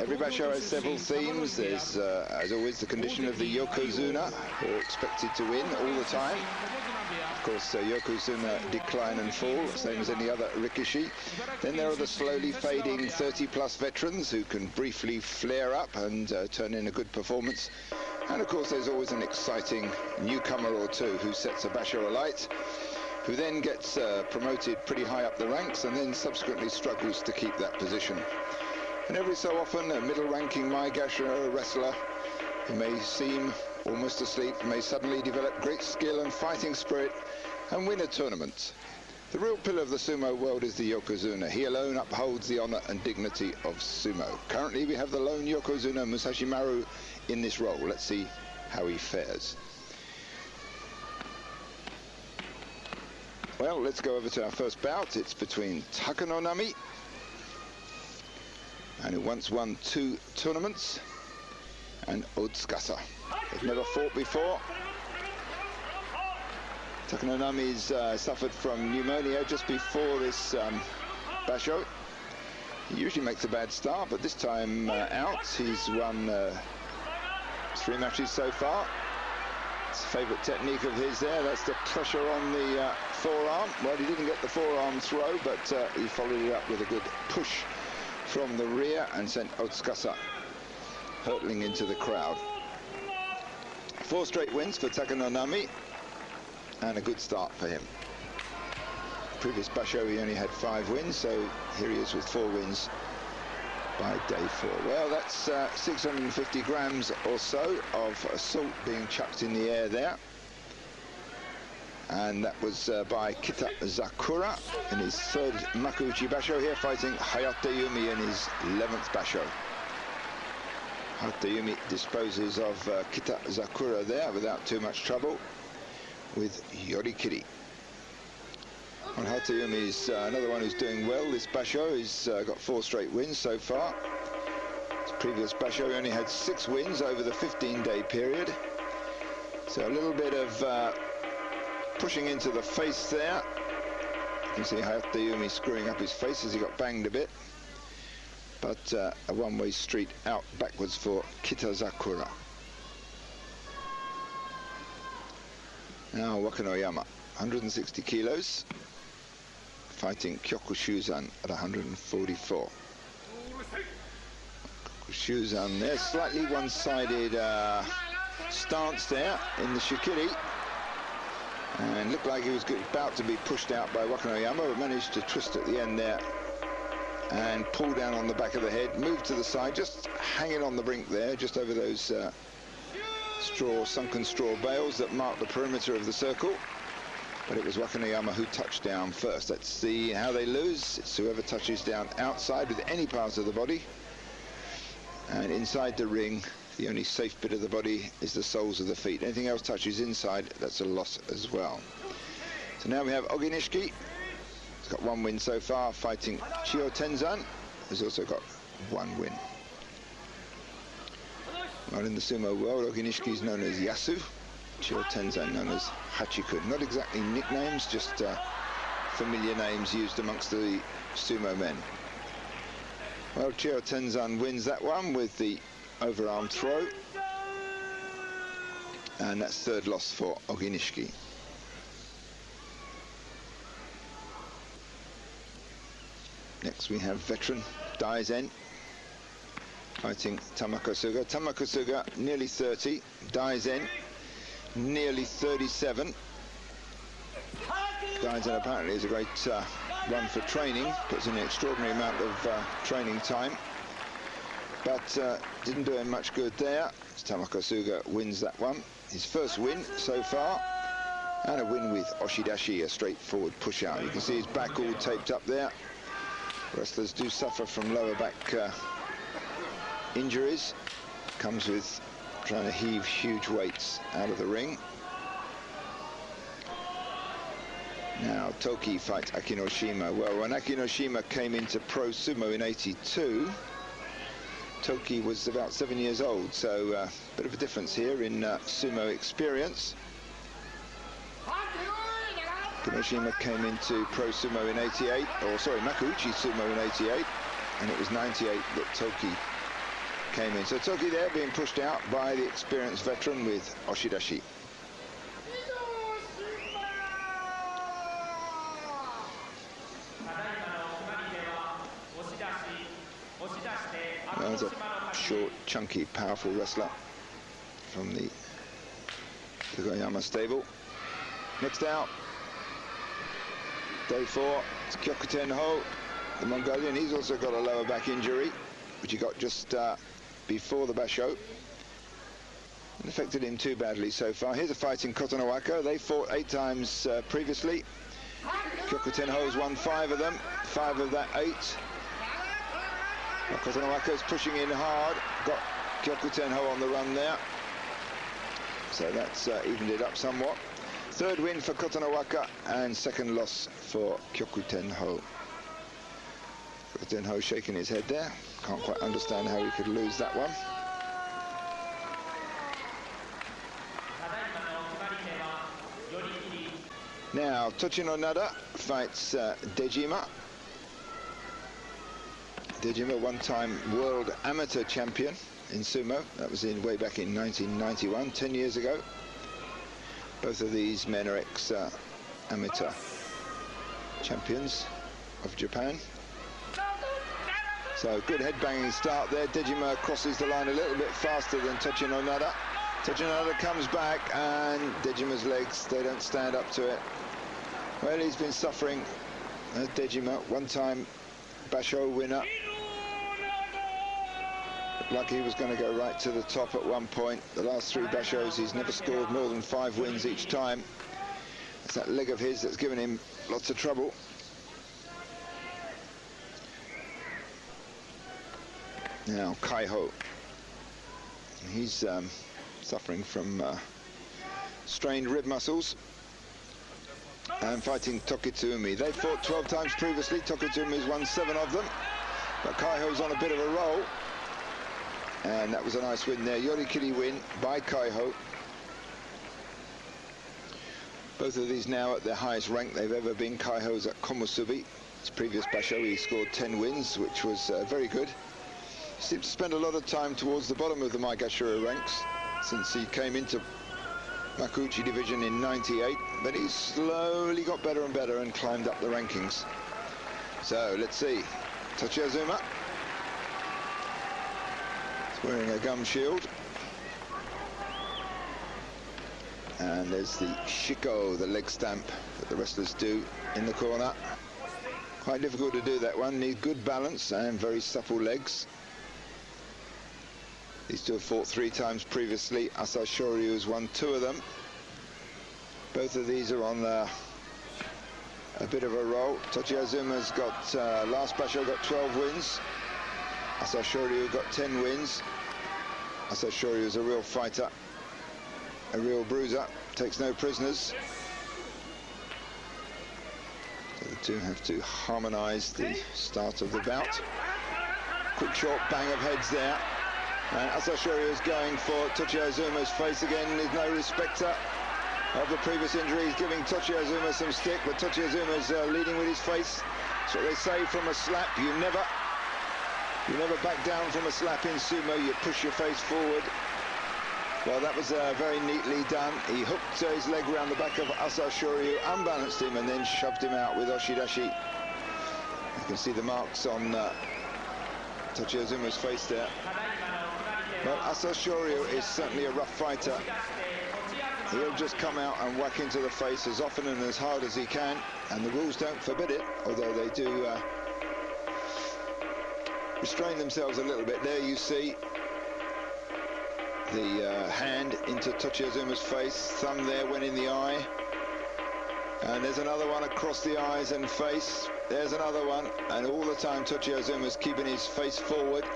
Every basho has several themes. There's, as always, the condition of the yokozuna, who are expected to win all the time. Of course, yokozuna decline and fall, same as any other rikishi. Then there are the slowly fading 30-plus veterans who can briefly flare up and turn in a good performance. And of course, there's always an exciting newcomer or two who sets a basho alight, who then gets promoted pretty high up the ranks and then subsequently struggles to keep that position. And every so often, a middle-ranking Maegasha wrestler who may seem almost asleep may suddenly develop great skill and fighting spirit and win a tournament. The real pillar of the sumo world is the yokozuna. He alone upholds the honor and dignity of sumo. Currently, we have the lone yokozuna, Musashi Maru, in this role. Let's see how he fares. Well, let's go over to our first bout. It's between Takanonami, and who once won 2 tournaments, and Otsukasa. They've never fought before. Takanonami's suffered from pneumonia just before this basho. He usually makes a bad start, but this time out, he's won 3 matches so far. It's a favourite technique of his there. That's the pressure on the forearm. Well, he didn't get the forearm throw, but he followed it up with a good push from the rear and sent Otsukasa hurtling into the crowd. 4 straight wins for Takanonami, and a good start for him. Previous basho he only had 5 wins, so here he is with 4 wins by day 4. Well, that's 650 grams or so of salt being chucked in the air there. And that was by Kitazakura in his 3rd Makuuchi basho here, fighting Hayateumi in his 11th basho. Hayateumi disposes of Kitazakura there without too much trouble with yorikiri. And Hayateumi another one who's doing well this basho. He's got 4 straight wins so far. His previous basho he only had 6 wins over the 15-day period. So a little bit of pushing into the face there. You can see Hayateumi screwing up his face as he got banged a bit. But a one-way street out backwards for Kitazakura. Now Wakanoyama, 160 kilos, fighting Kyokushuzan at 144. Kyokushuzan there, slightly one-sided stance there in the shikiri. And looked like he was about to be pushed out by Wakanoyama, but managed to twist at the end there and pull down on the back of the head, move to the side, just hanging on the brink there, just over those sunken straw bales that mark the perimeter of the circle. But it was Wakanoyama who touched down first. Let's see how they lose. It's whoever touches down outside with any part of the body. And inside the ring, the only safe bit of the body is the soles of the feet. Anything else touches inside, that's a loss as well. So now we have Oginishiki. He's got 1 win so far, fighting Chiyotenzan, who's also got 1 win. Well, in the sumo world, Oginishiki is known as Yasu, Chiyotenzan known as Hachikun. Not exactly nicknames, just familiar names used amongst the sumo men. Well, Chiyotenzan wins that one with the overarm throw, and that's 3rd loss for Oginishiki. Next we have veteran Daizen fighting Tamakasuga. Tamakasuga nearly 30, Daizen nearly 37. Daizen apparently is a great one for training, puts in an extraordinary amount of training time, but didn't do him much good there. Tamakasuga wins that one. His 1st win so far, and a win with oshidashi, a straightforward push out. You can see his back all taped up there. Wrestlers do suffer from lower back injuries. Comes with trying to heave huge weights out of the ring. Now Toki fights Akinoshima. Well, when Akinoshima came into pro sumo in '82, Toki was about 7 years old, so a bit of a difference here in sumo experience. Akinoshima came into pro sumo in '88, or sorry, Makuuchi sumo in '88, and it was '98 that Toki came in. So Toki there being pushed out by the experienced veteran with oshidashi. That was a short, chunky, powerful wrestler from the Takayama stable. Next out, day 4, it's Kyokutenho, the Mongolian. He's also got a lower back injury, which he got just before the basho. And affected him too badly so far. Here's a fight in Kotonowaka. They fought 8 times previously. Kyokutenho's won 5 of them, 5 of that 8. Kotonowaka's pushing in hard, got Kyokutenho on the run there. So that's evened it up somewhat. 3rd win for Kotonowaka and 2nd loss for Kyokutenho. Kyokutenho shaking his head there. Can't quite understand how he could lose that one. Now, Tochinonada fights Dejima. Dejima, one-time world amateur champion in sumo. That was way back in 1991, 10 years ago. Both of these men are ex-amateur champions of Japan. So good headbanging start there. Dejima crosses the line a little bit faster than Tochinonada. Tochinonada comes back and Dejima's legs, they don't stand up to it. Well, he's been suffering. Dejima, one-time basho winner. Looked like he was going to go right to the top at one point. The last 3 bashos, he's never scored more than 5 wins each time. It's that leg of his that's given him lots of trouble. Now, Kaiho. He's suffering from strained rib muscles. And fighting Tokitsuumi. They fought 12 times previously. Tokitsuumi's won 7 of them. But Kaiho's on a bit of a roll. And that was a nice win there. Yorikiri win by Kaiho. Both of these now at their highest rank they've ever been. Kaiho's at Komusubi. His previous basho he scored 10 wins, which was very good. He seemed to spend a lot of time towards the bottom of the Maegashira ranks since he came into Makuuchi division in '98, but he's slowly got better and better and climbed up the rankings. So let's see. Tochiazuma. He's wearing a gum shield. And there's the shiko, the leg stamp that the wrestlers do in the corner. Quite difficult to do that one. Need good balance and very supple legs. These two have fought 3 times previously. Asashoryu has won 2 of them. Both of these are on a bit of a roll. Tochiazuma's got, last basho got 12 wins. Asashoryu got 10 wins. Asashoryu is a real fighter, a real bruiser, takes no prisoners. So the two have to harmonise the start of the bout. Quick short bang of heads there. And Asashoryu is going for Tochiazuma's face again. There's no respecter of the previous injury. He's giving Tochiazuma some stick, but Tochiazuma's leading with his face. That's what they say from a slap. You never back down from a slap in sumo. You push your face forward. Well, that was very neatly done. He hooked his leg around the back of Asashoryu, unbalanced him, and then shoved him out with oshidashi. You can see the marks on Tochiazuma's face there. Well, Asashoryu is certainly a rough fighter. He'll just come out and whack into the face as often and as hard as he can, and the rules don't forbid it, although they do restrain themselves a little bit. There you see the hand into Tochiazuma's face, thumb there went in the eye, and there's another one across the eyes and face. There's another one, and all the time Tochiazuma's keeping his face forward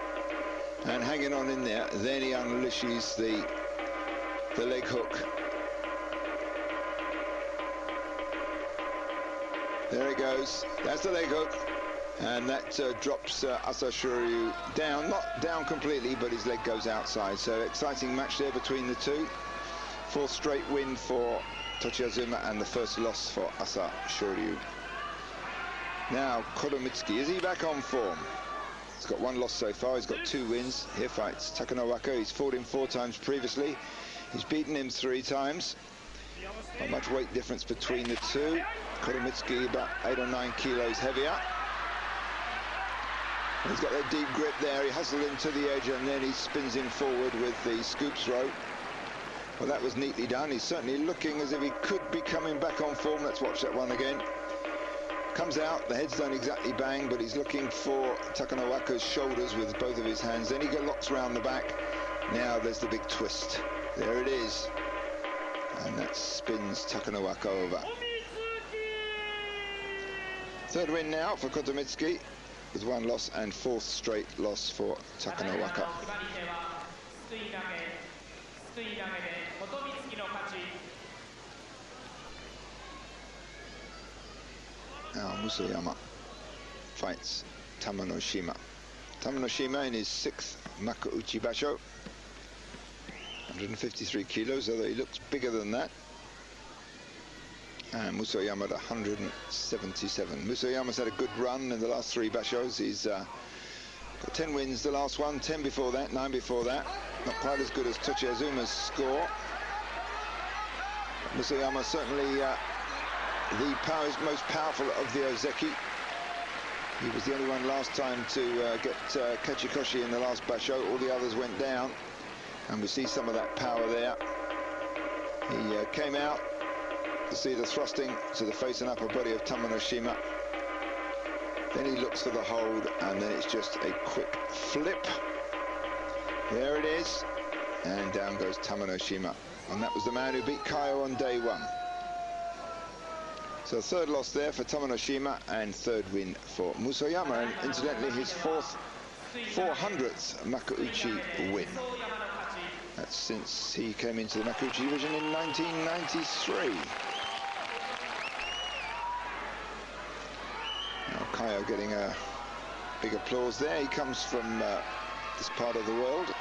and hanging on in there. Then he unleashes the leg hook. There it goes. That's the leg hook, and that drops Asashoryu down, not down completely, but his leg goes outside. So exciting match there between the two. 4th straight win for Tochiazuma and the 1st loss for Asashoryu. Now Kotomitsuki, is he back on form? He's got one loss so far. He's got 2 wins. Here fights Takanowaka. He's fought him 4 times previously. He's beaten him 3 times. Not much weight difference between the two. Kotomitsuki about 8 or 9 kilos heavier. And he's got that deep grip there. He hustled him to the edge and then he spins him forward with the scoop throw. Well, that was neatly done. He's certainly looking as if he could be coming back on form. Let's watch that one again. Comes out, the heads don't exactly bang, but he's looking for Takanowaka's shoulders with both of his hands. Then he locks round the back. Now there's the big twist. There it is. And that spins Takanowaka over. Third win now for Kotomitsuki, with 1 loss and 4th straight loss for Takanowaka. Now Musayama fights Tamanoshima. Tamanoshima in his 6th Makuuchi Basho. 153 kilos, although he looks bigger than that. And Musayama at 177. Musayama's had a good run in the last 3 Bashos. He's got 10 wins the last one, 10 before that, 9 before that. Not quite as good as Tochiazuma's score. Musayama certainly the most powerful of the Ozeki. He was the only one last time to get Kachikoshi in the last Basho. All the others went down, and we see some of that power there. He came out to see the thrusting to the face and upper body of Tamanoshima. Then he looks for the hold, and then it's just a quick flip. There it is, and down goes Tamanoshima. And that was the man who beat Kaiho on day 1. So 3rd loss there for Tamanoshima and 3rd win for Musayama, and incidentally his 400th Makuuchi win. That's since he came into the Makuuchi division in 1993. Now Kaiho getting a big applause there. He comes from this part of the world.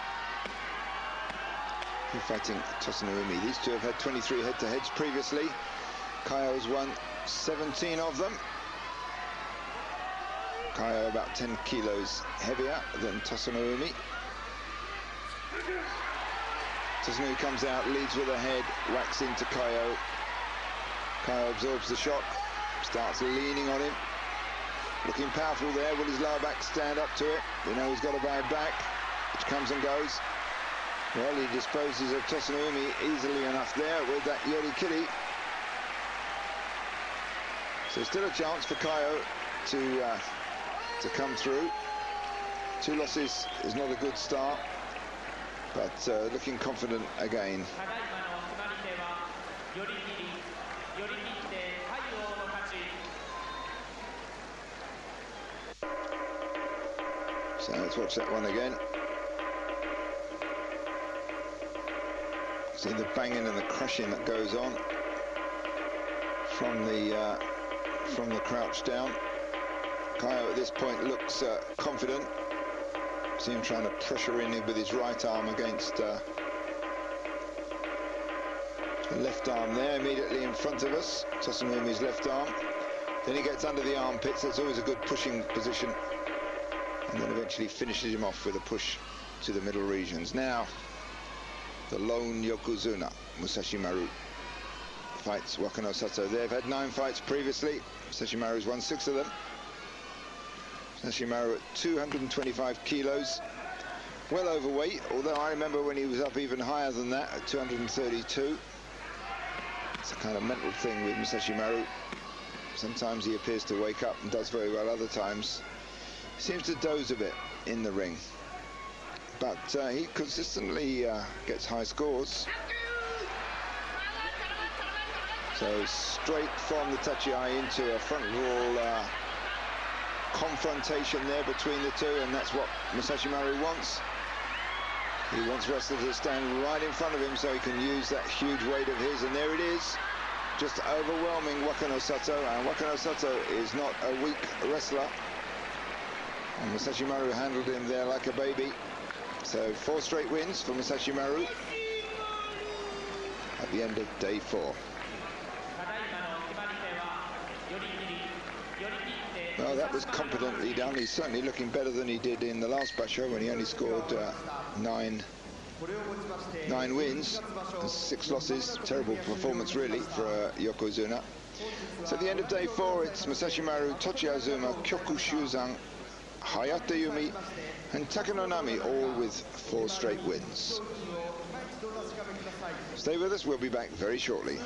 He's fighting Tosanumi. These two have had 23 head-to-heads previously. Kaiho's won 17 of them. Kaiho about 10 kilos heavier than Tosanumi. Tosanumi comes out, leads with a head, whacks into Kaiho. Kaiho absorbs the shock, starts leaning on him. Looking powerful there. Will his lower back stand up to it? We know he's got a bad back, which comes and goes. Well, he disposes of Tosanumi easily enough there with that yorikiri. So still a chance for Kaiho to come through. 2 losses is not a good start, but looking confident again. So let's watch that one again. See the banging and the crushing that goes on from the crouch down. Kaiho at this point looks confident. See him trying to pressure in with his right arm against the left arm there, immediately in front of us. Tosanumi's left arm. Then he gets under the armpits. That's always a good pushing position. And then eventually finishes him off with a push to the middle regions. Now, the lone Yokozuna, Musashi Maru, fights Wakano Sato. They've had 9 fights previously. Musashi Maru's won 6 of them. Musashi Maru at 225 kilos. Well overweight, although I remember when he was up even higher than that at 232. It's a kind of mental thing with Musashi Maru. Sometimes he appears to wake up and does very well, other times he seems to doze a bit in the ring. But he consistently gets high scores. So straight from the tachi-ai into a frontal confrontation there between the two, and that's what Musashi Maru wants. He wants wrestlers to stand right in front of him so he can use that huge weight of his, and there it is. Just overwhelming Wakano Sato, and Wakano Sato is not a weak wrestler. And Musashi Maru handled him there like a baby. So 4 straight wins for Musashi Maru at the end of day 4. Well, that was competently done. He's certainly looking better than he did in the last basho when he only scored nine wins and 6 losses. Terrible performance really for Yokozuna. So at the end of day 4, it's Masashi Maru, Tochiazuma, Kyokushuzan, Hayateumi and Takanonami, all with 4 straight wins. Stay with us, we'll be back very shortly.